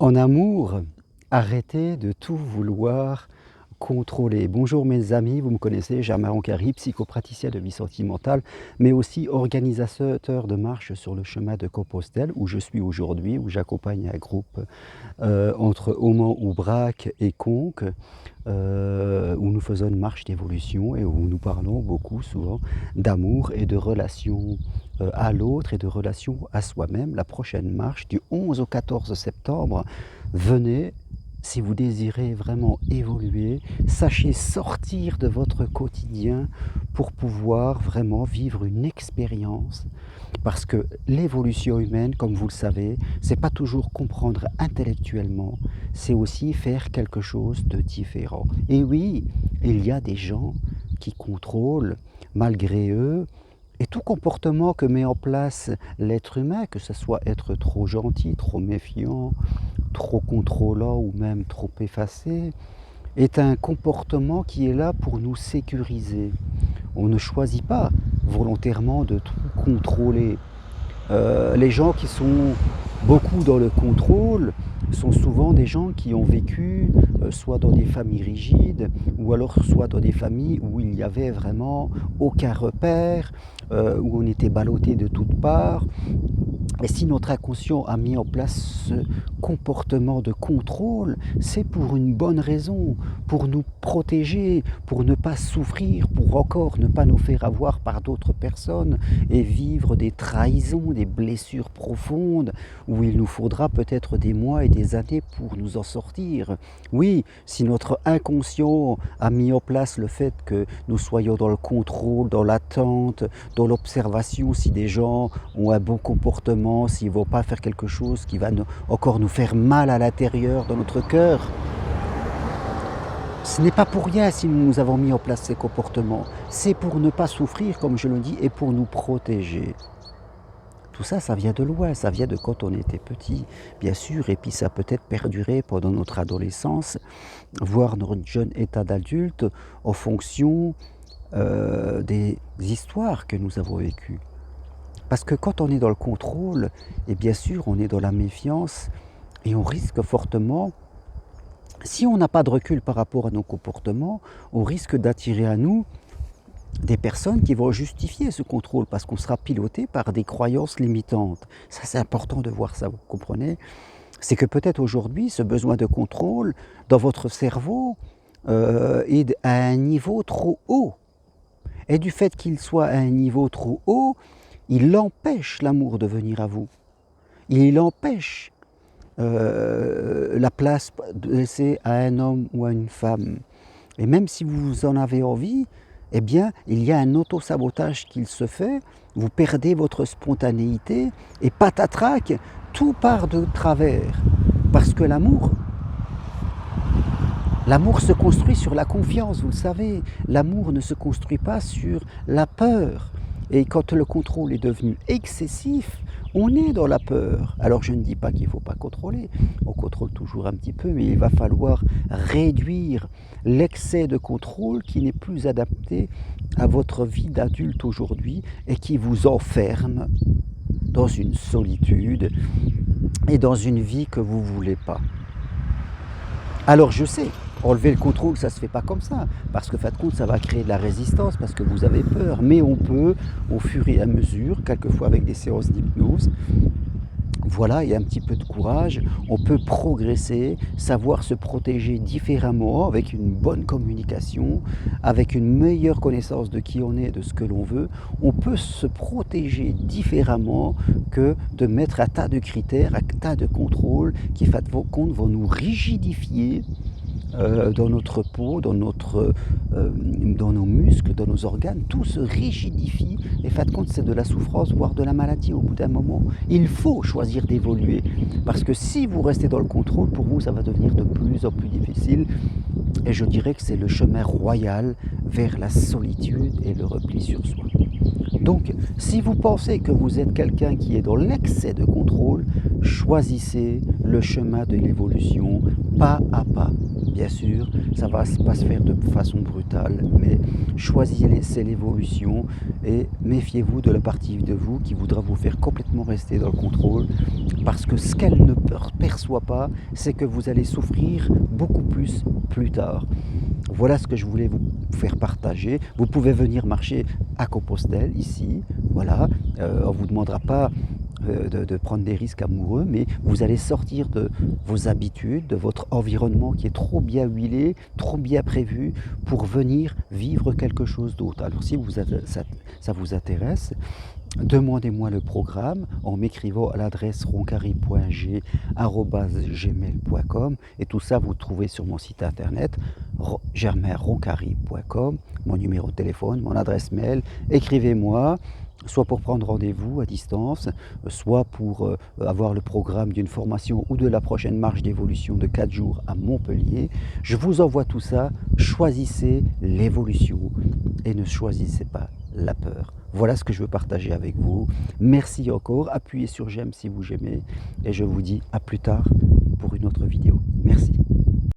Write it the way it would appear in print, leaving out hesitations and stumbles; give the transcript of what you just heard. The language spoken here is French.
En amour, arrêtez de tout vouloir contrôler. Bonjour mes amis, vous me connaissez, Germain Roncari, psychopraticien de vie sentimentale, mais aussi organisateur de marche sur le chemin de Compostelle, où je suis aujourd'hui, où j'accompagne un groupe entre Aumont-Aubrac et Conques, où nous faisons une marche d'évolution et où nous parlons beaucoup, souvent, d'amour et de relation à l'autre et de relation à soi-même. La prochaine marche, du 11 au 14 septembre, venez. Si vous désirez vraiment évoluer, sachez sortir de votre quotidien pour pouvoir vraiment vivre une expérience. Parce que l'évolution humaine, comme vous le savez, c'est pas toujours comprendre intellectuellement, c'est aussi faire quelque chose de différent. Et oui, il y a des gens qui contrôlent malgré eux, et tout comportement que met en place l'être humain, que ce soit être trop gentil, trop méfiant, trop contrôlant ou même trop effacé, est un comportement qui est là pour nous sécuriser. On ne choisit pas volontairement de tout contrôler. Les gens qui sont beaucoup dans le contrôle sont souvent des gens qui ont vécu soit dans des familles rigides ou alors soit dans des familles où il n'y avait vraiment aucun repère, où on était ballotté de toutes parts. Et si notre inconscient a mis en place ce comportement de contrôle, c'est pour une bonne raison, pour nous protéger, pour ne pas souffrir, pour encore ne pas nous faire avoir par d'autres personnes et vivre des trahisons, des blessures profondes où il nous faudra peut-être des mois et des années pour nous en sortir. Oui, si notre inconscient a mis en place le fait que nous soyons dans le contrôle, dans l'attente, dans l'observation, si des gens ont un bon comportement, s'ils ne vont pas faire quelque chose qui va encore nous faire mal à l'intérieur, dans notre cœur. Ce n'est pas pour rien si nous avons mis en place ces comportements. C'est pour ne pas souffrir, comme je le dis, et pour nous protéger. Tout ça, ça vient de loin, ça vient de quand on était petit, bien sûr, et puis ça a peut-être perduré pendant notre adolescence, voire notre jeune état d'adulte, en fonction des histoires que nous avons vécues. Parce que quand on est dans le contrôle, et bien sûr on est dans la méfiance, et on risque fortement, si on n'a pas de recul par rapport à nos comportements, on risque d'attirer à nous des personnes qui vont justifier ce contrôle, parce qu'on sera piloté par des croyances limitantes. Ça, c'est important de voir ça, vous comprenez? C'est que peut-être aujourd'hui, ce besoin de contrôle dans votre cerveau est à un niveau trop haut. Et du fait qu'il soit à un niveau trop haut, il empêche l'amour de venir à vous. Il empêche la place de laisser à un homme ou à une femme. Et même si vous en avez envie, eh bien, il y a un autosabotage qui se fait, vous perdez votre spontanéité, et patatrac, tout part de travers. Parce que l'amour se construit sur la confiance, vous le savez. L'amour ne se construit pas sur la peur. Et quand le contrôle est devenu excessif, on est dans la peur. Alors je ne dis pas qu'il ne faut pas contrôler, on contrôle toujours un petit peu, mais il va falloir réduire l'excès de contrôle qui n'est plus adapté à votre vie d'adulte aujourd'hui et qui vous enferme dans une solitude et dans une vie que vous ne voulez pas. Alors je sais, enlever le contrôle, ça ne se fait pas comme ça, parce que, fin de compte, ça va créer de la résistance, parce que vous avez peur. Mais on peut, au fur et à mesure, quelquefois avec des séances d'hypnose, voilà, et un petit peu de courage, on peut progresser, savoir se protéger différemment, avec une bonne communication, avec une meilleure connaissance de qui on est, de ce que l'on veut. On peut se protéger différemment que de mettre un tas de critères, un tas de contrôles qui, fin de compte, vont nous rigidifier dans notre peau, dans nos muscles, dans nos organes. Tout se rigidifie et, fin de compte, c'est de la souffrance, voire de la maladie au bout d'un moment. Il faut choisir d'évoluer, parce que si vous restez dans le contrôle, pour vous, ça va devenir de plus en plus difficile. Et je dirais que c'est le chemin royal vers la solitude et le repli sur soi. Donc, si vous pensez que vous êtes quelqu'un qui est dans l'excès de contrôle, choisissez le chemin de l'évolution pas à pas. Bien sûr, ça ne va pas se faire de façon brutale, mais choisissez l'évolution et méfiez-vous de la partie de vous qui voudra vous faire complètement rester dans le contrôle, parce que ce qu'elle ne perçoit pas, c'est que vous allez souffrir beaucoup plus tard. Voilà ce que je voulais vous faire partager. Vous pouvez venir marcher à Compostelle, ici, voilà. On ne vous demandera pas de prendre des risques amoureux, mais vous allez sortir de vos habitudes, de votre environnement qui est trop bien huilé, trop bien prévu pour venir vivre quelque chose d'autre. Alors si ça vous intéresse, demandez-moi le programme en m'écrivant à l'adresse roncari.g@gmail.com et tout ça vous trouvez sur mon site internet germainroncari.com, mon numéro de téléphone, mon adresse mail. Écrivez-moi, soit pour prendre rendez-vous à distance, soit pour avoir le programme d'une formation ou de la prochaine marche d'évolution de 4 jours à Montpellier. Je vous envoie tout ça, choisissez l'évolution et ne choisissez pas la peur. Voilà ce que je veux partager avec vous. Merci encore, appuyez sur j'aime si vous aimez et je vous dis à plus tard pour une autre vidéo. Merci.